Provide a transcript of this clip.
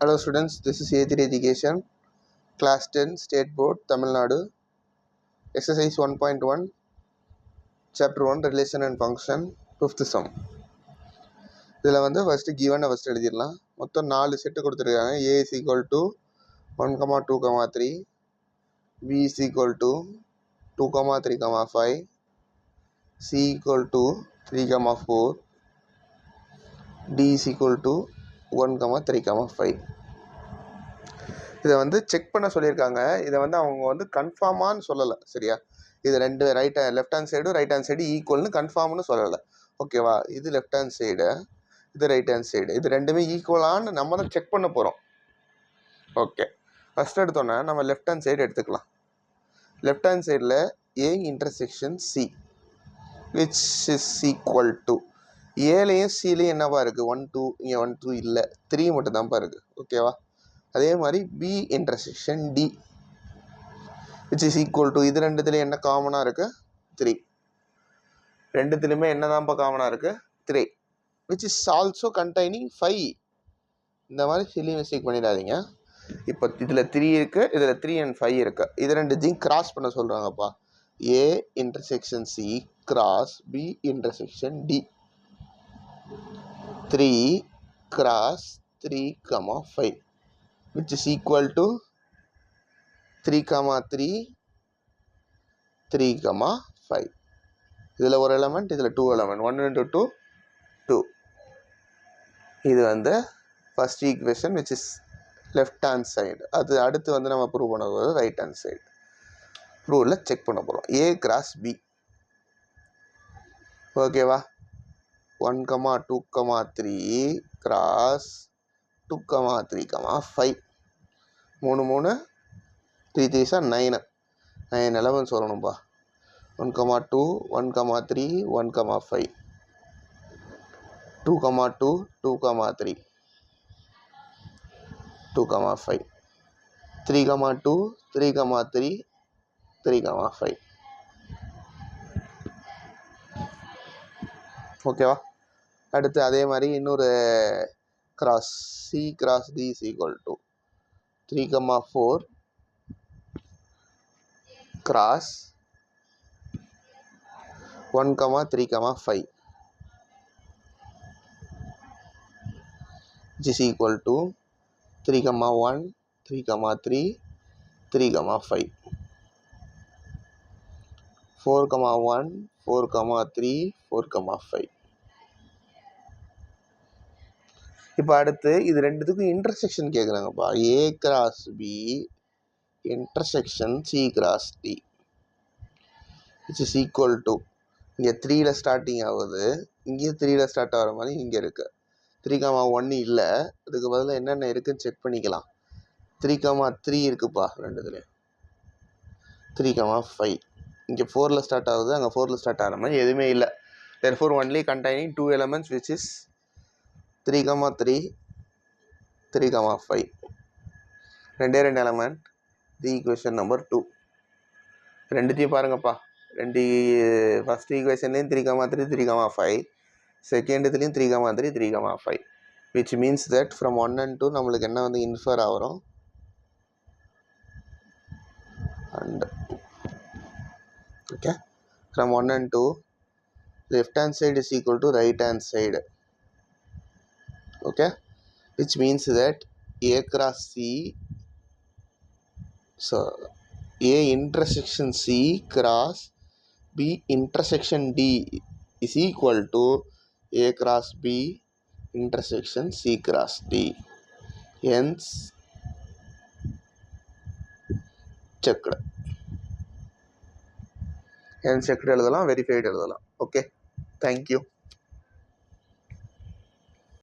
Hello students, this is A3 Education, Class 10, State Board, Tamil Nadu, Exercise 1.1, Chapter 1, Relation and Function, 5th sum. இதில் வந்து first கிவனை first எழுதிடலாம். மொத்தம் 4 set கொடுத்துருக்காங்க. A is equal to 1, 2, 3, B is equal to 2, 3, 5, C equal to 3, 4, D is equal to 1, 3, 5. இதை வந்து check பண்ண சொல்லியிருக்காங்க. இதை வந்து அவங்க வந்து கன்ஃபார்மான்னு சொல்லலை, சரியா? இது ரெண்டு left hand side right hand side ஈக்குவல்னு கன்ஃபார்ம்னு சொல்லலை, ஓகேவா? இது லெஃப்ட் ஹேண்ட் சைடு, இது ரைட் ஹேண்ட் சைடு, இது ரெண்டுமே ஈக்குவலான்னு நம்ம தான் செக் பண்ண போகிறோம். ஓகே, ஃபஸ்ட் எடுத்தோன்னே நம்ம லெஃப்ட் ஹேண்ட் சைடு எடுத்துக்கலாம். லெஃப்ட் ஹேண்ட் சைடில் A intersection C which is equal to, ஏலையும் சிலையும் என்னவா இருக்குது? 1 2, இங்கே 1 2 இல்லை, 3 மட்டும் தான்ப்பா இருக்குது, ஓகேவா? அதே மாதிரி B intersection D which is equal to, இது ரெண்டுத்துலேயும் என்ன காமனாக இருக்குது? 3. ரெண்டுத்துலையுமே என்ன தான்ப்பா காமனாக இருக்குது? 3, விச் இஸ் ஆல்சோ கண்டைனிங் 5. இந்த மாதிரி சில்லி மிஸ்டேக் பண்ணிடாதீங்க. இப்போ இதில் 3 இருக்குது, இதில் 3 and 5 இருக்குது. இது ரெண்டுத்தையும் கிராஸ் பண்ண சொல்கிறாங்கப்பா. A intersection C cross B intersection D. 3 cross 3, 5 which is equal to 3, 3, 3, 5. இதில் ஒரு எலமெண்ட், இதில் 2 எலமெண்ட், 1 into 2, 2. இது வந்து first equation which is left hand side. அது அடுத்து வந்து நம்ம ப்ரூவ் பண்ண போகிறது ரைட் ஹேண்ட் சைடு. ப்ரூவில் செக் பண்ண போகிறோம். ஏ கிராஸ் பி, ஓகேவா? 1, 2, 3 கிராஸ் 2, 3, 5. 3 3 3 3 9. 9 11 சொல்லணும்பா. 1, 2, 1, 3, 1, 5, 2, 2, 2, 3, 2, 5, 3, 2, 3, 3, 3, 5. ஓகேவா? அடுத்து அதே மாதிரி இன்னொரு cross, C cross D is equal to 3, 4 cross 1, 3, 5 which is equal to 3, 1, 3, 3, 3, 5, 4, 1, 4, 3, 4, 5. இப்போ அடுத்து இது ரெண்டுத்துக்கும் இன்டர்செக்ஷன் கேட்குறாங்கப்பா. A cross B intersection C cross D which is equal to, இங்கே 3ல் ஸ்டார்டிங் ஆகுது, இங்கேயும் 3ல் ஸ்டார்ட் ஆகிற மாதிரி இங்கே இருக்குது. 3, 1 இல்லை, அதுக்கு பதிலாக என்னென்ன இருக்குதுன்னு செக் பண்ணிக்கலாம். 3, 3 இருக்குப்பா ரெண்டுத்துலேயும். 3, 5 இங்கே 4ல் ஸ்டார்ட் ஆகுது, அங்கே 4ல் ஸ்டார்ட் ஆகிற மாதிரி எதுவுமே இல்லை. therefore only containing 2 elements which is 3, 3, 3, 5. ரெண்டே எலமெண்ட். தி ஈக்குவேஷன் நம்பர் 2. ரெண்டுத்தையும் பாருங்கப்பா. First ஈக்குவேஷன்லேயும் 3, 3, 3, 5, செகண்டுலேயும் 3, 3, 3, 5, which means that from 1 and 2 நம்மளுக்கு என்ன வந்து இன்ஃபர் ஆகிறோம்? And okay, from 1 and 2 left hand side is equal to right hand side, okay, which means that A cross C, so A intersection C cross B intersection D is equal to A cross B intersection C cross D. Hence checked. Hence checked எழுதலாம், verified எழுதலாம். Okay, thank you.